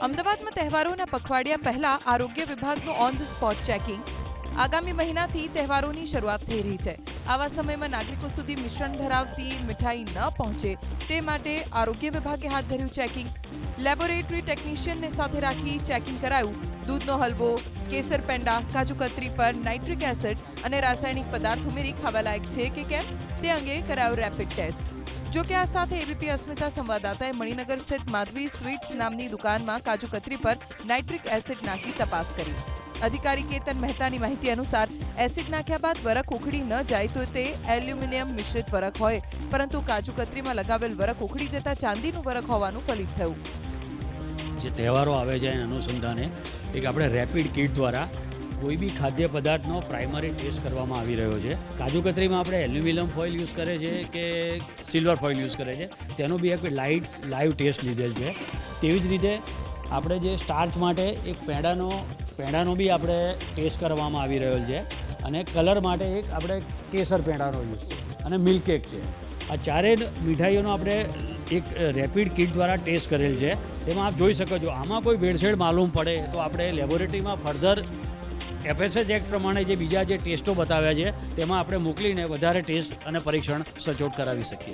અમદાવાદમાં તહેવારોના પખવાડિયા પહેલા આરોગ્ય વિભાગનું ઓન ધ સ્પોટ ચેકિંગ. આગામી મહિનાથી તહેવારોની શરૂઆત થઈ રહી છે. આવા સમયમાં નાગરિકો સુધી મિશ્રણ ધરાવતી મીઠાઈ ન પહોંચે તે માટે આરોગ્ય વિભાગે હાથ ધર્યું ચેકિંગ. લેબોરેટરી ટેકનિશિયનને સાથે રાખી ચેકિંગ કરાયું. દૂધનો હલવો, કેસર પેંડા, કાજુ કતરી પર નાઇટ્રિક એસિડ અને રાસાયણિક પદાર્થ ઉમેરી ખાવા લાયક છે કે કેમ તે અંગે કરાયો રેપિડ ટેસ્ટ. જો કે આ સાથે એબીપી અસ્મિતા સંવાદદાતાએ મણિનગર સ્થિત માધવી સ્વીટ્સ નામની દુકાનમાં કાજુ કતરી પર નાઇટ્રિક એસિડ નાખી તપાસ કરી. અધિકારી કેતન મહેતાની માહિતી અનુસાર એસિડ નાખ્યા બાદ વરખ ઉખડી ન જાય તો તે એલ્યુમિનિયમ મિશ્રિત વરખ હોય, પરંતુ કાજુ કતરીમાં લગાવેલ વરખ ઉખડી જતા ચાંદીનું વરખ હોવાનું ફલિત થયું. જે તહેવારો આવે છે એના અનુસંધાને એક આપણે રેપિડ કિટ દ્વારા કોઈ બી ખાદ્ય પદાર્થનો પ્રાઇમરી ટેસ્ટ કરવામાં આવી રહ્યો છે. કાજુ કતરીમાં આપણે એલ્યુમિનિયમ ફોઇલ યુઝ કરે છે કે સિલ્વર ફોઇલ યુઝ કરે છે તેનો બી એક લાઈવ ટેસ્ટ લીધેલ છે. તેવી જ રીતે આપણે જે સ્ટાર્ચ માટે એક પેંડાનો બી આપણે ટેસ્ટ કરવામાં આવી રહ્યો છે અને કલર માટે એક આપણે કેસર પેંડાનો યુઝ છે અને મિલ્ક કેક છે. આ ચારેય મીઠાઈઓનો આપણે એક રેપિડ કિટ દ્વારા ટેસ્ટ કરેલ છે. તેમાં આપ જોઈ શકો છો આમાં કોઈ ભેળસેળ માલુમ પડે તો આપણે લેબોરેટરીમાં ફર્ધર FSS એક્ટ પ્રમાણે જે બીજા જે ટેસ્ટો બતાવ્યા છે તેમાં આપણે મોકલીને વધારે ટેસ્ટ અને પરીક્ષણ સચોટ કરાવી શકીએ.